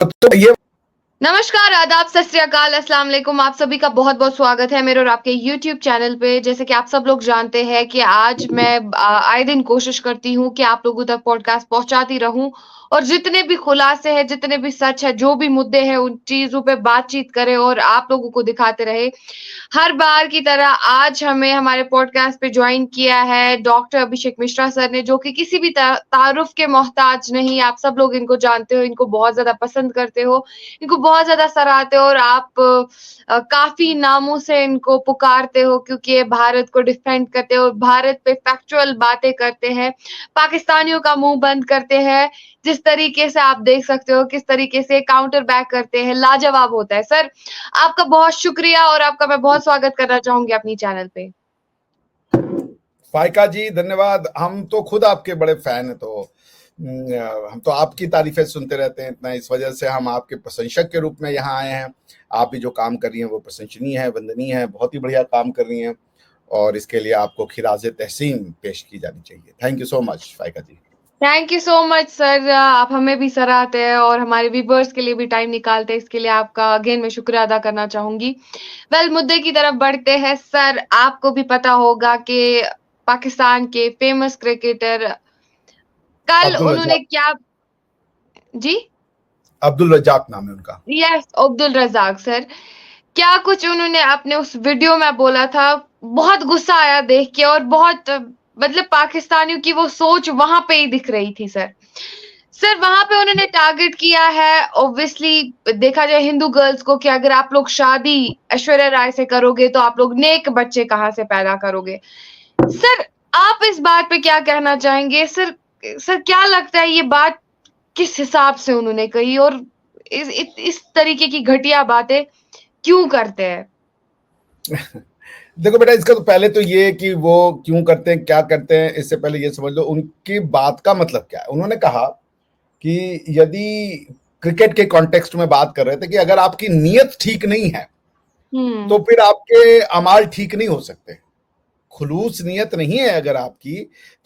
तो ये नमस्कार, आदाब, सत श्री अकाल, अस्सलाम वालेकुम। आप सभी का बहुत-बहुत स्वागत है मेरे और आपके यूट्यूब चैनल पे। जैसे कि आप सब लोग जानते हैं कि आज मैं आए दिन कोशिश करती हूँ कि आप लोगों तक पॉडकास्ट पहुँचाती रहूँ और जितने भी खुलासे हैं, जितने भी सच है, जो भी मुद्दे हैं, उन चीज़ों पे बातचीत करें और आप लोगों को दिखाते रहे। हर बार की तरह आज हमें हमारे पॉडकास्ट पे जॉइन किया है डॉक्टर अभिषेक मिश्रा सर ने, जो कि किसी भी तारुफ के मोहताज नहीं। आप सब लोग इनको जानते हो, इनको बहुत ज़्यादा पसंद करते हो, इनको बहुत ज़्यादा सराहते हो और आप काफ़ी नामों से इनको पुकारते हो क्योंकि ये भारत को डिफेंड करते हो, भारत पे फैक्चुअल बातें करते हैं, पाकिस्तानियों का मुँह बंद करते हैं। जिस तरीके से आप देख सकते हो, किस तरीके से काउंटर बैक करते हैं, लाजवाब होता है। सर, आपका बहुत शुक्रिया और आपका मैं बहुत स्वागत करना चाहूँगी अपनी चैनल पे। फाइका जी धन्यवाद। हम तो खुद आपके बड़े फैन हैं, तो हम तो आपकी तारीफें सुनते रहते हैं इतना, इस वजह से हम आपके प्रशंसक के रूप में यहाँ आए हैं। आप भी जो काम कर रही हैं वो प्रशंसनीय है, वंदनीय है, बहुत ही बढ़िया काम कर रही हैं और इसके लिए आपको खिराज तहसीन पेश की जानी चाहिए। Thank you so much Faiqa ji. Thank you so much sir. आप हमें भी सराहते हैं और हमारे व्यूअर्स के लिए भी टाइम निकालते हैं, इसके लिए आपका अगेन मैं शुक्रिया अदा करना चाहूँगी। मुद्दे की तरफ बढ़ते हैं। सर, आपको भी पता होगा कि पाकिस्तान के फेमस क्रिकेटर कल अब्दुल उन्होंने रजाक। क्या जी? अब्दुल रजाक नाम है उनका। Yes, Abdul Razak sir. क्या कुछ उन्होंने अपने उस वीडियो में बोला था, बहुत गुस्सा आया देख के और बहुत मतलब पाकिस्तानियों की वो सोच वहाँ पे ही दिख रही थी सर। सर, वहाँ पे उन्होंने टारगेट किया है ऑब्वियसली देखा जाए हिंदू गर्ल्स को कि अगर आप लोग शादी ऐश्वर्या राय से करोगे तो आप लोग नेक बच्चे कहाँ से पैदा करोगे? सर, आप इस बात पे क्या कहना चाहेंगे? सर क्या लगता है ये बात किस हिसाब से उन्होंने कही और इस तरीके की घटिया बातें क्यों करते हैं? देखो बेटा, इसका तो पहले तो ये कि वो क्यों करते हैं, क्या करते हैं, इससे पहले ये समझ लो उनकी बात का मतलब क्या है। उन्होंने कहा कि यदि क्रिकेट के कॉन्टेक्स्ट में बात कर रहे थे कि अगर आपकी नीयत ठीक नहीं है तो हुँ, फिर आपके अमाल ठीक नहीं हो सकते। खुलूस नीयत नहीं है अगर आपकी,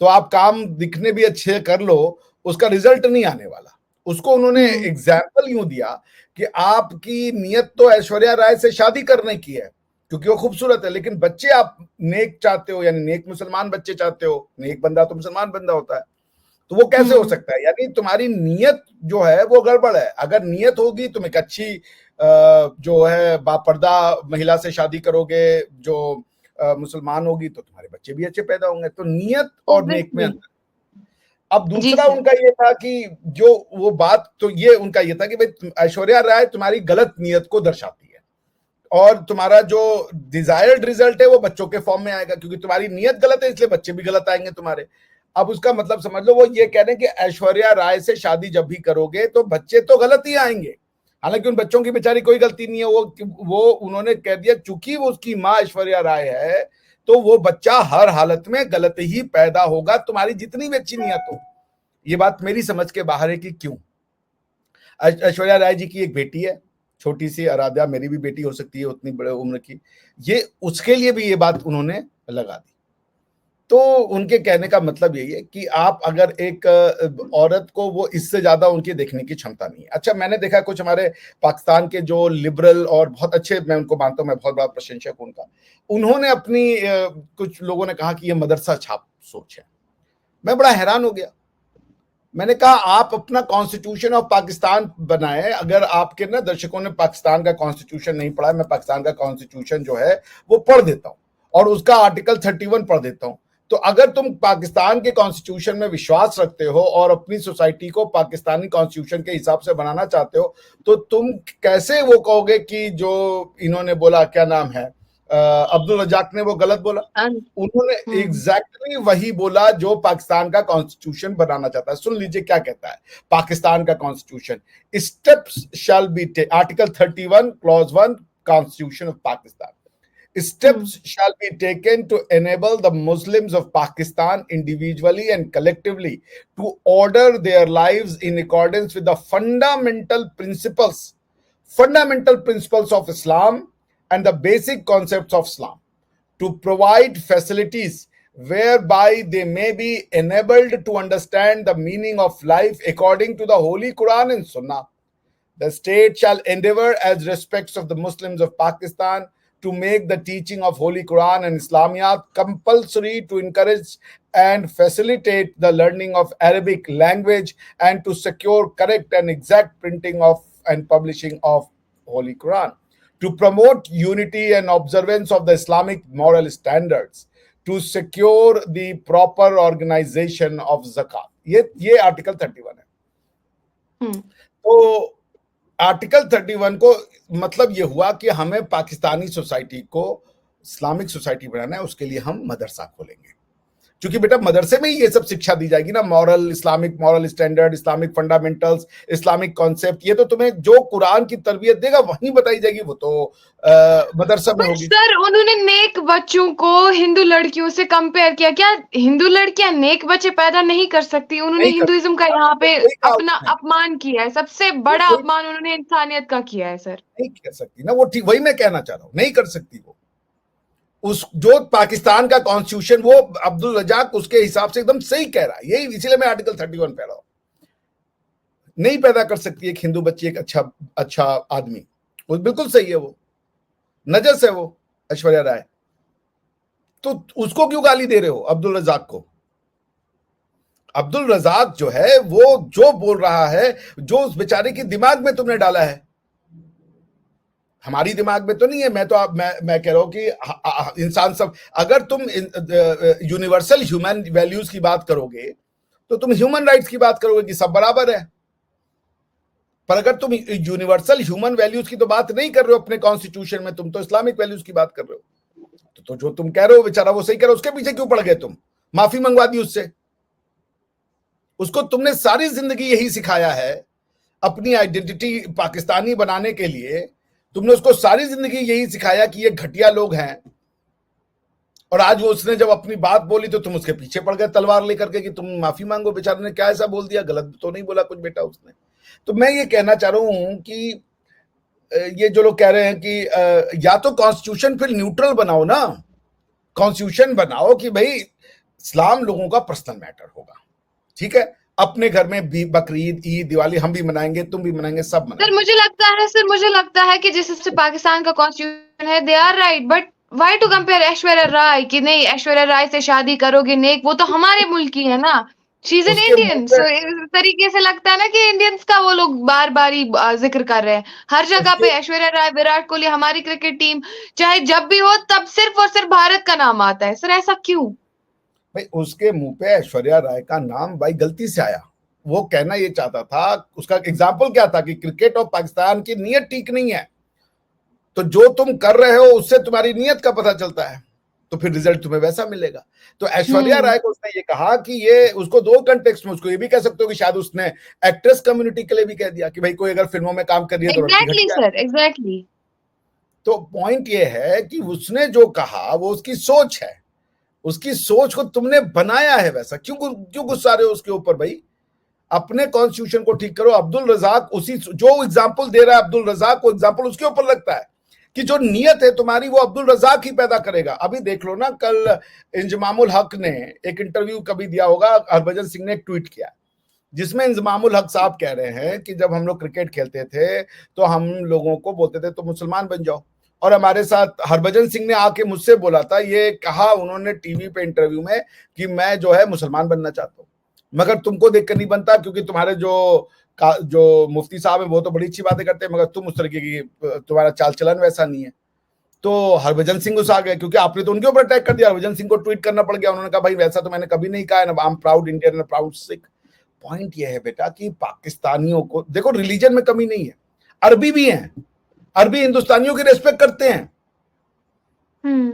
तो आप काम दिखने भी अच्छे कर लो, उसका रिजल्ट नहीं आने वाला। उसको उन्होंने हुँ, एग्जाम्पल यूं दिया कि आपकी नीयत तो ऐश्वर्या राय से शादी करने की है क्योंकि वो खूबसूरत है, लेकिन बच्चे आप नेक चाहते हो, यानी नेक मुसलमान बच्चे चाहते हो। नेक बंदा तो मुसलमान बंदा होता है, तो वो कैसे हो हुँ, सकता है? यानी तुम्हारी नीयत जो है वो गड़बड़ है। अगर नीयत होगी, तुम एक अच्छी जो है बापर्दा महिला से शादी करोगे जो मुसलमान होगी, तो तुम्हारे बच्चे भी अच्छे पैदा होंगे। तो नीयत और नेक में ऑब्वियसली। अंतर। अब जी दूसरा सर। उनका ये था कि जो वो बात, तो ये उनका ये था कि भाई ऐश्वर्या राय तुम्हारी गलत नीयत को दर्शाती है और तुम्हारा जो डिजायर्ड रिजल्ट है वो बच्चों के फॉर्म में आएगा, क्योंकि तुम्हारी नीयत गलत है इसलिए बच्चे भी गलत आएंगे तुम्हारे। अब उसका मतलब समझ लो, वो ये कह रहे हैं कि ऐश्वर्या राय से शादी जब भी करोगे तो बच्चे तो गलत ही आएंगे। हालांकि उन बच्चों की बेचारी कोई गलती नहीं है, वो उन्होंने कह दिया चूंकि वो उसकी माँ ऐश्वर्या राय है तो वो बच्चा हर हालत में गलत ही पैदा होगा, तुम्हारी जितनी भी अच्छी नीयत हो। ये बात मेरी समझ के बाहर है कि क्यों। ऐश्वर्या राय जी की एक बेटी है, छोटी सी आराध्या, मेरी भी बेटी हो सकती है उतनी बड़े उम्र की। ये उसके लिए भी ये बात उन्होंने लगा दी। तो उनके कहने का मतलब यही है कि आप अगर एक औरत को, वो इससे ज्यादा उनकी देखने की क्षमता नहीं है। अच्छा, मैंने देखा कुछ हमारे पाकिस्तान के जो लिबरल और बहुत अच्छे, मैं उनको मानता हूं, मैं बहुत बड़ा प्रशंसक हूं उनका, उन्होंने अपनी कुछ लोगों ने कहा कि ये मदरसा छाप सोच है। मैं बड़ा हैरान हो गया। मैंने कहा आप अपना कॉन्स्टिट्यूशन ऑफ पाकिस्तान बनाए। अगर आपके ना दर्शकों ने पाकिस्तान का कॉन्स्टिट्यूशन नहीं पढ़ा, मैं पाकिस्तान का कॉन्स्टिट्यूशन जो है वो पढ़ देता हूं और उसका आर्टिकल 31 पढ़ देता हूं। तो अगर तुम पाकिस्तान के कॉन्स्टिट्यूशन में विश्वास रखते हो और अपनी सोसाइटी को पाकिस्तानी कॉन्स्टिट्यूशन के हिसाब से बनाना चाहते हो, तो तुम कैसे वो कहोगे कि जो इन्होंने बोला, क्या नाम है, अब्दुल रजाक ने वो गलत बोला? अन उन्होंने हुँ, एग्जैक्टली वही बोला जो पाकिस्तान का कॉन्स्टिट्यूशन बनाना चाहता है। सुन लीजिए क्या कहता है पाकिस्तान का constitution. Steps shall be, article 31 clause 1 constitution of Pakistan, hmm, steps shall be taken to enable the Muslims of Pakistan individually and collectively to order their lives in accordance with the fundamental principles of Islam and the basic concepts of Islam, to provide facilities whereby they may be enabled to understand the meaning of life according to the Holy Quran and Sunnah. The state shall endeavor as respects of the Muslims of Pakistan to make the teaching of Holy Quran and Islamiyat compulsory, to encourage and facilitate the learning of Arabic language, and to secure correct and exact printing of and publishing of Holy Quran, to promote unity and observance of the Islamic moral standards, to secure the proper organization of zakat. ये article 31 है। तो article 31 को मतलब ये हुआ कि हमें Pakistani society को इस्लामिक सोसाइटी बनाना है, उसके लिए हम मदरसा खोलेंगे, क्योंकि बेटा मदरसे में ही ये सब शिक्षा दी जाएगी ना, moral, Islamic moral standard, Islamic fundamentals, Islamic concept. ये तो तुम्हें जो कुरान की तरबियत देगा वहीं बताई जाएगी, वो तो मदरसा में होगी। सर उन्होंने नेक बच्चों को हिंदू लड़कियों से कंपेयर किया, क्या हिंदू लड़कियां नेक बच्चे पैदा नहीं कर सकती? उन्होंने हिंदुइज्म का यहाँ पे अपना अपमान किया है, सबसे बड़ा अपमान उन्होंने इंसानियत का किया है। सर नहीं कर सकती ना वो, ठीक वही मैं कहना चाह रहा हूँ, नहीं कर सकती वो। उस जो पाकिस्तान का कॉन्स्टिट्यूशन, वो अब्दुल रजाक उसके हिसाब से एकदम सही कह रहा है, यही इसीलिए मैं आर्टिकल 31 पढ़ रहा हूं। नहीं पैदा कर सकती एक हिंदू बच्ची एक अच्छा आदमी, वो बिल्कुल सही है, वो नजस है वो ऐश्वर्या राय, तो उसको क्यों गाली दे रहे हो अब्दुल रजाक को? अब्दुल रजाक जो है वो जो बोल रहा है, जो उस बेचारे के दिमाग में तुमने डाला है, हमारी दिमाग में तो नहीं है। मैं कह रहा हूं कि इंसान सब, अगर तुम यूनिवर्सल ह्यूमन वैल्यूज की बात करोगे तो तुम ह्यूमन राइट्स की बात करोगे कि सब बराबर है, पर अगर तुम यूनिवर्सल ह्यूमन वैल्यूज की तो बात नहीं कर रहे हो अपने कॉन्स्टिट्यूशन में, तुम तो इस्लामिक वैल्यूज की बात कर रहे हो। तो जो तुम कह रहे हो बेचारा वो सही कह रहे हो, उसके पीछे क्यों पड़ गए तुम? माफी मंगवा दी उससे। उसको तुमने सारी जिंदगी यही सिखाया है, अपनी आइडेंटिटी पाकिस्तानी बनाने के लिए तुमने उसको सारी जिंदगी यही सिखाया कि ये घटिया लोग हैं, और आज वो उसने जब अपनी बात बोली तो तुम उसके पीछे पड़ गए तलवार लेकर के कि तुम माफी मांगो। बेचारे ने क्या ऐसा बोल दिया, गलत तो नहीं बोला कुछ बेटा उसने। तो मैं ये कहना चाह रहा हूं कि ये जो लोग कह रहे हैं कि या तो कॉन्स्टिट्यूशन फिर न्यूट्रल बनाओ ना, कॉन्स्टिट्यूशन बनाओ कि भाई इस्लाम लोगों का पर्सनल मैटर होगा, ठीक है, अपने घर में भी बकरीद, ईद, दिवाली हम भी मनाएंगे, तुम भी मनाएंगे, सब मनाएंगे। सर मुझे लगता है कि जिस हिसाब से पाकिस्तान का कॉन्स्टिट्यूशन है, they are right, but why to compare Aishwarya Rai कि नहीं ऐश्वर्या राय से शादी करोगे नेक, वो तो हमारे मुल्क की है ना, शी इज एन इंडियन। सो इस तरीके से लगता है ना कि इंडियंस का वो लोग बार बार ही जिक्र कर रहे हैं हर जगह पे। ऐश्वर्या राय, विराट कोहली, हमारी क्रिकेट टीम चाहे जब भी हो तब सिर्फ और सिर्फ भारत का नाम आता है। सर ऐसा क्यों? भाई उसके मुंह पे ऐश्वर्या राय का नाम भाई गलती से आया, वो कहना ये चाहता था, उसका एग्जाम्पल क्या था कि क्रिकेट और पाकिस्तान की नीयत ठीक नहीं है, तो जो तुम कर रहे हो उससे तुम्हारी नीयत का पता चलता है, तो फिर रिजल्ट तुम्हें वैसा मिलेगा। तो ऐश्वर्या राय को उसने ये कहा कि ये उसको दो कंटेक्स्ट में, उसको ये भी कह सकते हो कि शायद उसने एक्ट्रेस कम्युनिटी के लिए भी कह दिया कि भाई कोई अगर फिल्मों में काम कर रही है तो एग्जैक्टली सर, एग्जैक्टली। तो पॉइंट ये है कि उसने जो कहा वो उसकी सोच है, उसकी सोच को तुमने बनाया है वैसा। क्यों गुस्सा रहे हो उसके ऊपर भाई? अपने कॉन्स्टिट्यूशन को ठीक करो। अब्दुल रजाक उसी जो एग्जाम्पल दे रहा है अब्दुल रजाक को एग्जाम्पल उसके ऊपर लगता है कि जो नियत है तुम्हारी वो अब्दुल रजाक ही पैदा करेगा। अभी देख लो ना, कल इंजमामुल हक ने एक इंटरव्यू कभी दिया होगा, हरभजन सिंह ने एक ट्वीट किया जिसमें इंजमामुल हक साहब कह रहे हैं कि जब हम लोग क्रिकेट खेलते थे तो हम लोगों को बोलते थे तो मुसलमान बन जाओ, और हमारे साथ हरभजन सिंह ने आके मुझसे बोला था, ये कहा उन्होंने टीवी पे इंटरव्यू में कि मैं जो है मुसलमान बनना चाहता हूँ, मगर तुमको देखकर नहीं बनता क्योंकि तुम्हारे जो मुफ्ती साहब है वो तो बड़ी अच्छी बातें करते हैं, मगर तुम उस तरीके की, तुम्हारा चाल चलन वैसा नहीं है। तो हरभजन सिंह उस आ गए क्योंकि आपने तो उनके ऊपर अटैक कर दिया, हरभजन सिंह को ट्वीट करना पड़ गया। उन्होंने कहा भाई वैसा तो मैंने कभी नहीं कहा है, I am proud Indian and proud Sikh. Point ये है बेटा कि पाकिस्तानियों को देखो, रिलीजन में कमी नहीं है, अरबी भी हैं, अरबी हिंदुस्तानियों की रेस्पेक्ट करते हैं।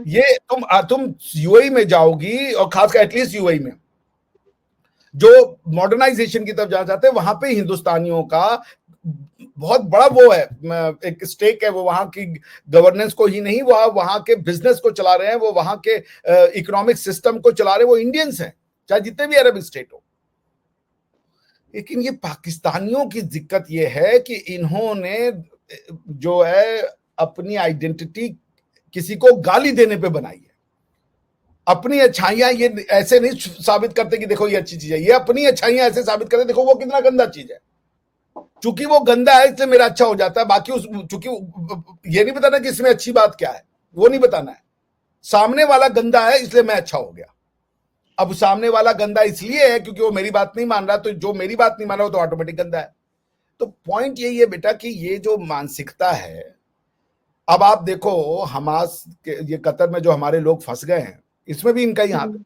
ये तुम यूएई में जाओगी, और खासकर एटलीस्ट यूएई में जो मॉडर्नाइजेशन की तरफ जाना चाहते हैं, वहां पे हिंदुस्तानियों का बहुत बड़ा वो है, एक स्टेक है, वो वहां की गवर्नेंस को ही नहीं, वो वहां के बिजनेस को चला रहे हैं, वो वहां के इकोनॉमिक सिस्टम को चला रहे हैं, वो इंडियंस हैं, चाहे जितने भी अरब स्टेट हो। लेकिन ये पाकिस्तानियों की दिक्कत ये है कि इन्होंने जो है अपनी आइडेंटिटी किसी को गाली देने पे बनाई है। अपनी अच्छाइयां ये ऐसे नहीं साबित करते कि देखो ये अच्छी चीज है, ये अपनी अच्छाइयां ऐसे साबित करते देखो वो कितना गंदा चीज है। चूंकि वो गंदा है इसलिए मेरा अच्छा हो जाता है, बाकी उस चूंकि ये नहीं बताना कि इसमें अच्छी बात क्या है, वो नहीं बताना है। सामने वाला गंदा है इसलिए मैं अच्छा हो गया। अब सामने वाला गंदा इसलिए है क्योंकि वो मेरी बात नहीं मान रहा, तो जो मेरी बात नहीं मान रहा वो तो ऑटोमेटिक गंदा है। तो पॉइंट यही है बेटा कि ये जो मानसिकता है, अब आप देखो हमास के ये कतर में जो हमारे लोग फंस गए हैं, इसमें भी इनका ही हाथ।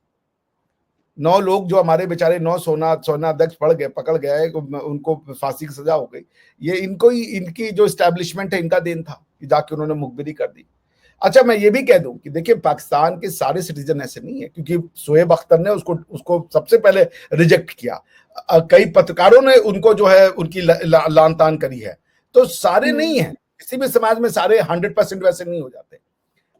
9 लोग जो हमारे बेचारे 9 सोना अध्यक्ष पकड़ गए, उनको फांसी की सजा हो गई, ये इनको ही, इनकी जो एस्टैब्लिशमेंट है इनका देन था कि जाके उन्होंने मुखबिरी कर दी। अच्छा मैं ये भी कह दूं कि देखिए पाकिस्तान के सारे सिटीजन ऐसे नहीं है, क्योंकि शोएब अख्तर ने उसको सबसे पहले रिजेक्ट किया, कई पत्रकारों ने उनको जो है उनकी लान तान करी है, तो सारे नहीं है, किसी भी समाज में सारे 100% वैसे नहीं हो जाते।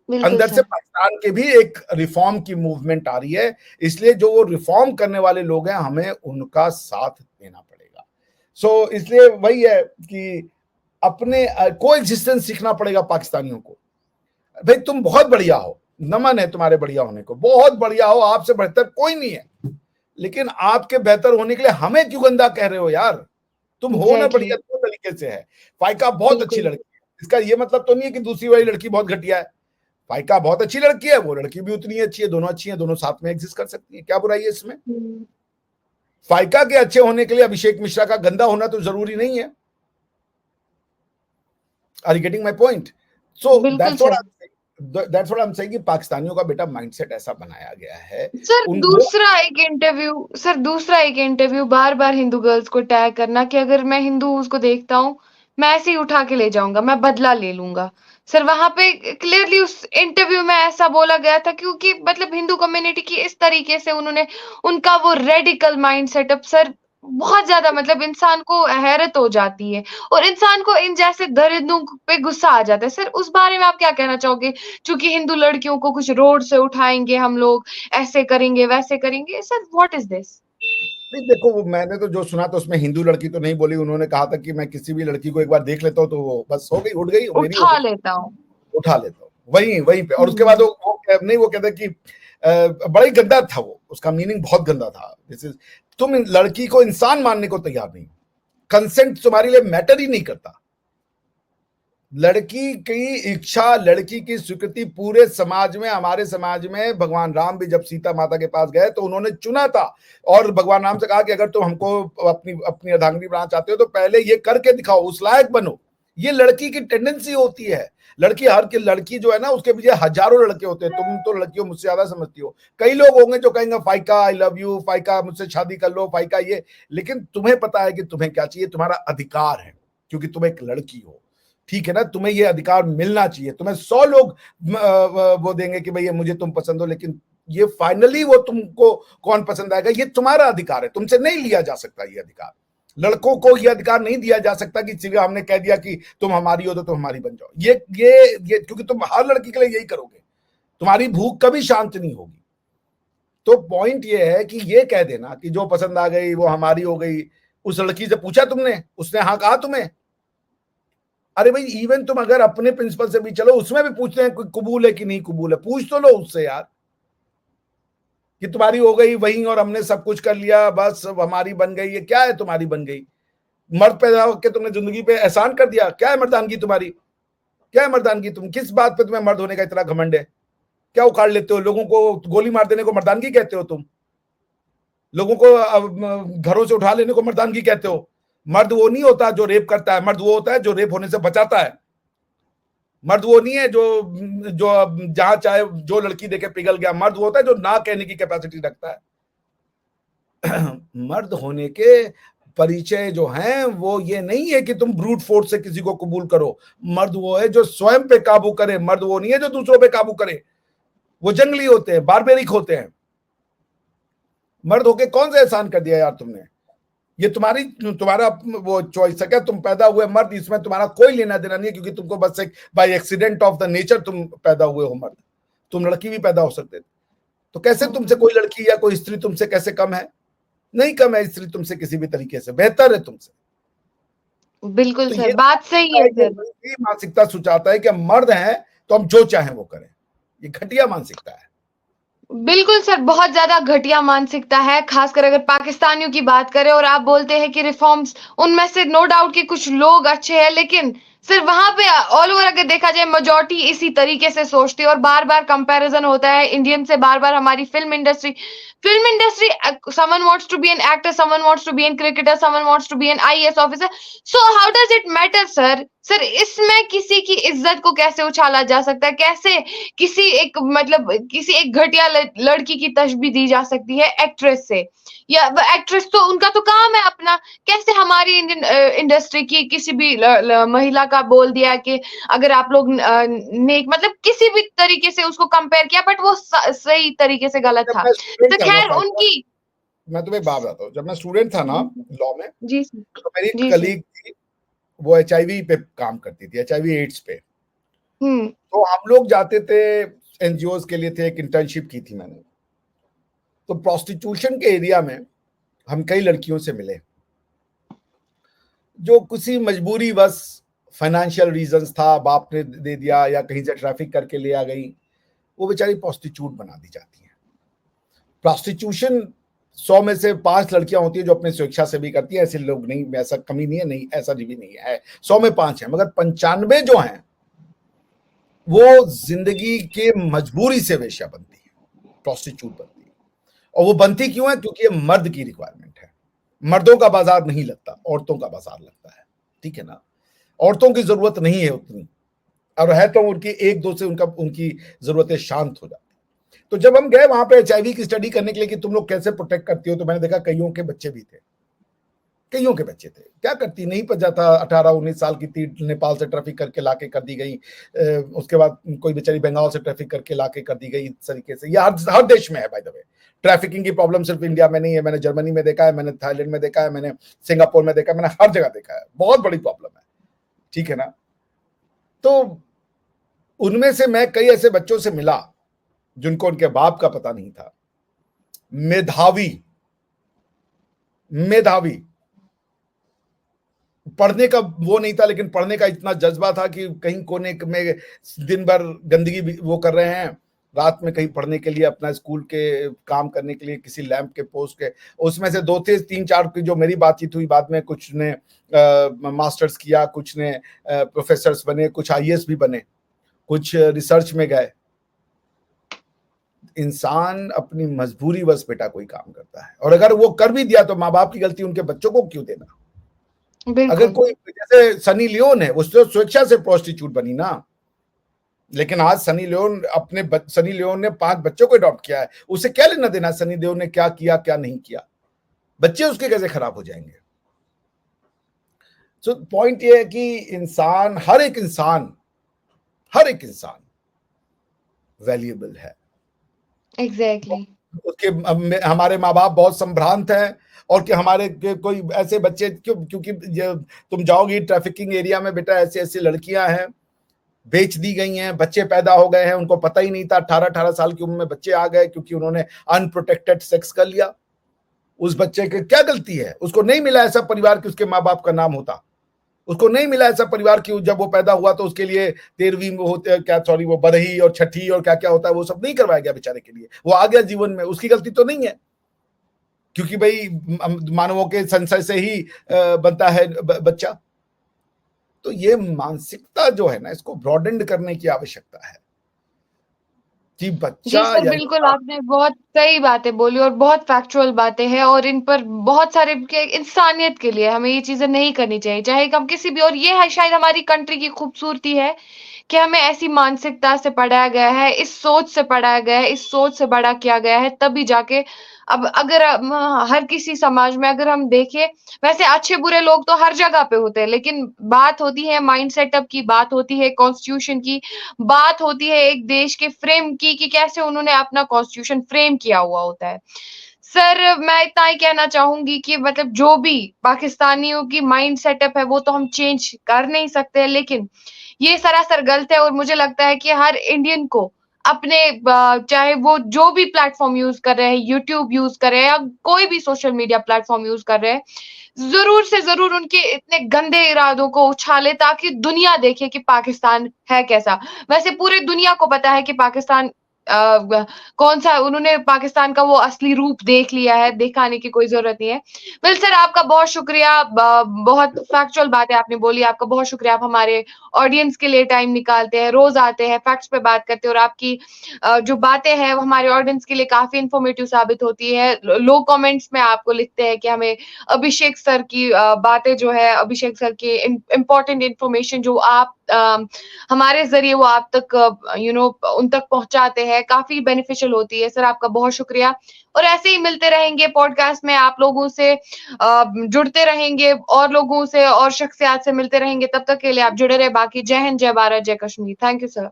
अंदर से पाकिस्तान के भी एक रिफॉर्म की मूवमेंट आ रही है, इसलिए जो वो रिफॉर्म करने वाले लोग हैं हमें उनका साथ देना पड़ेगा। सो इसलिए वही है कि अपने कोएग्जिस्टेंस सीखना पड़ेगा पाकिस्तानियों को। भाई तुम बहुत बढ़िया हो, नमन है तुम्हारे बढ़िया होने को, बहुत बढ़िया हो, आपसे बेहतर कोई नहीं है, लेकिन आपके बेहतर होने के लिए हमें क्यों गंदा कह रहे हो यार? तुम हो ना बढ़िया, दो तरीके से है। फाइका बहुत अच्छी लड़की है, इसका ये मतलब तो नहीं है कि दूसरी वाली लड़की बहुत घटिया है। फाइका बहुत अच्छी लड़की है, वो लड़की भी उतनी अच्छी है, दोनों अच्छी है, दोनों साथ में एग्जिस्ट कर सकती है, क्या बुराई है इसमें? फाइका के अच्छे होने के लिए अभिषेक मिश्रा का गंदा होना तो जरूरी नहीं है। Are you getting my point? So that's what I am saying कि पाकिस्तानियों का बेटा माइंडसेट ऐसा बनाया गया है। सर दूसरा एक इंटरव्यू बार बार हिंदू गर्ल्स को टैग करना कि अगर मैं हिंदू उसको देखता हूँ मैं ऐसे ही उठा के ले जाऊंगा, मैं बदला ले लूंगा। सर वहां पे क्लियरली उस इंटरव्यू में ऐसा बोला गया था, क्योंकि मतलब हिंदू कम्युनिटी की इस तरीके से उन्होंने उनका वो रेडिकल माइंड सेटअप सर बहुत ज्यादा मतलब इंसान को हैरत हो जाती है और इंसान को इन जैसे दरिंदों पे गुस्सा आ जाता है। सर उस बारे में आप क्या कहना चाहोगे? क्योंकि हिंदू लड़कियों को कुछ रोड से उठाएंगे हम लोग, ऐसे करेंगे वैसे करेंगे, सर व्हाट इज दिस? नहीं देखो, मैंने तो जो सुना तो उसमें हिंदू लड़की तो नहीं बोली, उन्होंने कहा था कि मैं किसी भी लड़की को एक बार देख लेता हूँ तो वो बस हो गई, उठ गई, मेरी हो उठा गई, लेता हूँ। उठा लेता हूँ वहीं पे। और उसके बाद वो नहीं, वो कहते कि बड़ा ही गंदा था वो, उसका मीनिंग बहुत गंदा था। तुम लड़की को इंसान मानने को तैयार नहीं, कंसेंट तुम्हारे लिए मैटर ही नहीं करता। लड़की की इच्छा, लड़की की स्वीकृति पूरे समाज में, हमारे समाज में भगवान राम भी जब सीता माता के पास गए तो उन्होंने चुना था और भगवान राम से कहा कि अगर तुम हमको अपनी अर्धांगिनी बनाना चाहते हो तो पहले ये करके दिखाओ, उस लायक बनो। ये लड़की की टेंडेंसी होती है। लड़की जो है ना, उसके पीछे हजारों लड़के होते हैं। तुम तो लड़कियों मुझसे ज्यादा समझती हो। कई लोग होंगे जो कहेंगे फाइका आई लव यू, फाइका मुझसे शादी कर लो, फाइका ये, लेकिन तुम्हें पता है कि तुम्हें क्या चाहिए, तुम्हारा अधिकार है, क्योंकि तुम एक लड़की हो, ठीक है ना, तुम्हें ये अधिकार मिलना चाहिए। तुम्हें 100 लोग वो देंगे कि भैया मुझे तुम पसंद हो, लेकिन ये फाइनली वो तुमको कौन पसंद आएगा ये तुम्हारा अधिकार है, तुमसे नहीं लिया जा सकता ये अधिकार। लड़कों को ये अधिकार नहीं दिया जा सकता कि सिर्फ हमने कह दिया कि तुम हमारी हो तो तुम हमारी बन जाओ। ये क्योंकि तुम हर लड़की के लिए यही करोगे, तुम्हारी भूख कभी शांत नहीं होगी। तो पॉइंट ये है कि ये कह देना कि जो पसंद आ गई वो हमारी हो गई। उस लड़की से पूछा तुमने, उसने हाँ कहा तुम्हें? अरे भाई इवन तुम अगर अपने प्रिंसिपल से भी चलो, उसमें भी पूछते हैं कबूल है कि नहीं कबूल है, पूछ तो लो उससे यार कि तुम्हारी हो गई वही और हमने सब कुछ कर लिया, बस हमारी बन गई। ये क्या है तुम्हारी बन गई? मर्द पैदा होकर तुमने जिंदगी पे एहसान कर दिया? क्या है मर्दानगी तुम्हारी? क्या है मर्दानगी? तुम किस बात पे तुम्हें मर्द होने का इतना घमंड है? क्या उखाड़ लेते हो? लोगों को गोली मार देने को मर्दानगी कहते हो तुम? लोगों को घरों से उठा लेने को मर्दानगी कहते हो? मर्द वो नहीं होता जो रेप करता है, मर्द वो होता है जो रेप होने से बचाता है। मर्द वो नहीं है जो जहां चाहे जो लड़की देके पिघल गया। मर्द वो होता है जो ना कहने की कैपेसिटी रखता है। मर्द होने के परिचय जो हैं वो ये नहीं है कि तुम ब्रूट फोर्स से किसी को कबूल करो। मर्द वो है जो स्वयं पे काबू करे, मर्द वो नहीं है जो दूसरों पे काबू करे। वो जंगली होते हैं, बारबेरिक होते हैं। मर्द होके कौन सा एहसान कर दिया यार तुमने? ये तुम्हारा वो चॉइस है क्या? तुम पैदा हुए मर्द, इसमें तुम्हारा कोई लेना देना नहीं है, क्योंकि तुमको बस एक by accident of the nature तुम पैदा हुए हो मर्द। तुम लड़की भी पैदा हो सकते थे। तो कैसे तुमसे कोई लड़की या कोई स्त्री तुमसे कैसे कम है? नहीं कम है स्त्री तुमसे, किसी भी तरीके से बेहतर है तुमसे। बिल्कुल तो सर, ये बात सही है सर। मानसिकता सुचाता है कि हम मर्द हैं तो हम जो चाहें वो करें। ये घटिया मानसिकता है। बिल्कुल सर, बहुत ज़्यादा घटिया मानसिकता है, ख़ासकर अगर पाकिस्तानियों की बात करें और आप बोलते हैं कि रिफ़ॉर्म्स उनमें से नो डाउट कि कुछ लोग अच्छे हैं, लेकिन सिर्फ़ वहाँ पे ऑल ओवर अगर देखा जाए मेजॉरिटी इसी तरीके से सोचती है और बार-बार कंपैरिज़न होता है इंडियन से बार-बार हमारी film industry someone wants to be an actor, someone wants to be an cricketer, someone wants to be an IAS officer. So how does it matter sir? Sir इसमें किसी की इज़्ज़त को कैसे उछाला जा सकता है? कैसे किसी एक घटिया लड़की की तशबीह दी जा सकती है एक्ट्रेस से या एक्ट्रेस तो उनका तो काम है अपना कैसे हमारी इंडियन इंडस्ट्री की किसी भी महिला का बोल दिया कि अगर आप लोग नेक मतलब किसी भी तरीके से उसको कंपेयर किया बट वो सही तरीके से गलत जब था मैं तो स्टूडेंट था ना खैर फातिमा, उनकी मैं तुम्हें एक बात बताता हूँ। जब मैं स्टूडेंट था ना लॉ में, जी सर तो मेरी एक जी सर कलीग थी, वो एचआईवी पे काम करती थी, एचआईवी एड्स पे। हम्म तो हम लोग जाते थे एनजीओ के लिए, थे एक इंटर्नशिप की थी मैंने। तो प्रोस्टिट्यूशन के एरिया में हम कई लड़कियों से मिले जो किसी मजबूरी बस फाइनेंशियल रीजंस था, बाप ने दे दिया या कहीं से ट्रैफिक करके ले आ गई, वो बेचारी प्रोस्टिट्यूट बना दी जाती है। प्रोस्टिट्यूशन 100 में से 5 लड़कियां होती है जो अपने स्वेच्छा से भी करती है, ऐसे लोग नहीं, ऐसा कमी नहीं है, नहीं ऐसा भी नहीं है, 100 में 5 है, मगर 95 जो हैं वो जिंदगी के मजबूरी से वेश्या बनती है, प्रोस्टिट्यूट बनती है। और वो बनती क्यों है? क्योंकि ये मर्द की रिक्वायरमेंट है। मर्दों का बाजार नहीं लगता, औरतों का बाजार लगता है, ठीक है ना। औरतों की जरूरत नहीं है उतनी, और है तो उनकी एक दो से उनकी जरूरतें शांत हो जाती। तो जब हम गए वहां पे एचआईवी की स्टडी करने के लिए कि तुम लोग कैसे प्रोटेक्ट करती हो, तो मैंने देखा कईयों के बच्चे भी थे, कईयों के बच्चे थे। क्या करती, नहीं पता जाता, 18-19 साल की थी, नेपाल से ट्रैफिक करके लाके कर दी गई। उसके बाद कोई बेचारी बंगाल से ट्रैफिक करके लाके कर दी गई। इस तरीके से, यह हर देश में है बाय द वे। ट्रैफिकिंग की प्रॉब्लम सिर्फ इंडिया में नहीं है, मैंने जर्मनी में देखा है, मैंने थाईलैंड में देखा है, मैंने सिंगापुर में देखा है, मैंने हर जगह देखा है, बहुत बड़ी प्रॉब्लम है, ठीक है ना। तो उनमें से मैं कई ऐसे बच्चों से मिला जिनको उनके बाप का पता नहीं था, मेधावी मेधावी, पढ़ने का वो नहीं था, लेकिन पढ़ने का इतना जज्बा था कि कहीं कोने में दिन भर गंदगी वो कर रहे हैं, रात में कहीं पढ़ने के लिए, अपना स्कूल के काम करने के लिए किसी लैंप के पोस्ट के। उसमें से 2 थे, 3-4 की जो मेरी बातचीत हुई, बाद में कुछ ने मास्टर्स किया, कुछ ने प्रोफेसर्स बने, कुछ आईएएस भी बने, कुछ रिसर्च में गए। इंसान अपनी मजबूरी बस बेटा कोई काम करता है, और अगर वो कर भी दिया तो माँ बाप की गलती, उनके बच्चों को क्यों देना। अगर बिल्कुल कोई जैसे सनी लियोन है, वो स्वेच्छा से प्रोस्टिट्यूट बनी ना, लेकिन आज सनी लियोन ने 5 बच्चों को अडॉप्ट किया है, उसे क्या लेना देना सनी लियोन ने क्या किया क्या नहीं किया, बच्चे उसके कैसे खराब हो जाएंगे। तो पॉइंट ये है कि इंसान, हर एक इंसान वैल्यूएबल है। एग्जैक्टली उसके हमारे माँ बाप बहुत संभ्रांत हैं, और कि हमारे कोई ऐसे बच्चे क्योंकि तुम जाओगी ट्रैफिकिंग एरिया में, बेटा ऐसी ऐसी लड़कियां हैं, बेच दी गई हैं, बच्चे पैदा हो गए हैं, उनको पता ही नहीं था, 18-18 साल की उम्र में बच्चे आ गए क्योंकि उन्होंने अनप्रोटेक्टेड सेक्स कर लिया। उस बच्चे की क्या गलती है? उसको नहीं मिला ऐसा परिवार कि उसके माँ बाप का नाम होता, उसको नहीं मिला ऐसा परिवार की जब वो पैदा हुआ तो उसके लिए 13वीं होते क्या, सॉरी, वो बरही और छठी और क्या क्या होता है, वो सब नहीं करवाया गया बेचारे के लिए, वो आ गया जीवन में, उसकी गलती तो नहीं है, क्योंकि भाई मानवों के संशय से ही बनता है बच्चा। तो ये मानसिकता जो है ना, इसको ब्रॉडेंड करने की आवश्यकता है कि जी बच्चा सर, या बिल्कुल आपने बहुत सही बातें बोली और बहुत फैक्चुअल बातें हैं और इन पर बहुत सारे के इंसानियत के लिए हमें ये चीज़ें नहीं करनी चाहिए, चाहे हम किसी भी और ये है शायद हमारी कंट्री की खूबसूरती है कि हमें ऐसी मानसिकता से पढ़ाया गया है, इस सोच से पढ़ाया गया है, इस सोच से बड़ा किया गया है, तभी जाके अब अगर हर किसी समाज में अगर हम देखें, वैसे अच्छे-बुरे लोग तो हर जगह पे होते हैं, लेकिन बात होती है माइंड सेटअप की, बात होती है कॉन्स्टिट्यूशन की, बात होती है एक देश के फ्रेम की कि कैसे उन्होंने अपना कॉन्स्टिट्यूशन फ्रेम किया हुआ होता है। सर, मैं इतना ही कहना चाहूँगी कि मतलब जो भी पाकिस्तानियों की माइंड सेटअप है, वो तो हम चेंज कर नहीं सकते, लेकिन ये सरासर गलत है और मुझे लगता है कि हर इंडियन को अपने चाहे वो जो भी प्लेटफ़ॉर्म यूज़ कर रहे हैं, यूट्यूब यूज़ कर रहे हैं या कोई भी सोशल मीडिया प्लेटफ़ॉर्म यूज़ कर रहे हैं, ज़रूर से ज़रूर उनके इतने गंदे इरादों को उछाले ताकि दुनिया देखे कि पाकिस्तान है कैसा। वैसे पूरी दुनिया को पता है कि पाकिस्तान कौन सा उन्होंने पाकिस्तान का वो असली रूप देख लिया है, दिखाने की कोई ज़रूरत नहीं है। वेल सर आपका बहुत शुक्रिया, बहुत फैक्चुअल बातें आपने बोली, आपका बहुत शुक्रिया। आप हमारे ऑडियंस के लिए टाइम निकालते हैं, रोज़ आते हैं, फैक्ट्स पे बात करते हैं और आपकी जो बातें हैं वो हमारे ऑडियंस के लिए काफ़ी इन्फॉर्मेटिव साबित होती है। लोग कमेंट्स में आपको लिखते हैं कि हमें अभिषेक सर की बातें जो है, अभिषेक सर की इम्पोर्टेंट इन्फॉर्मेशन जो आप हमारे ज़रिए वो आप तक उन तक पहुँचाते हैं, काफ़ी बेनिफिशियल होती है। सर आपका बहुत शुक्रिया और ऐसे ही मिलते रहेंगे पॉडकास्ट में, आप लोगों से जुड़ते रहेंगे और लोगों से और शख्सियात से मिलते रहेंगे। तब तक के लिए आप जुड़े रहे। बाकी जय हिंद, जय भारत, जय कश्मीर। Thank you sir.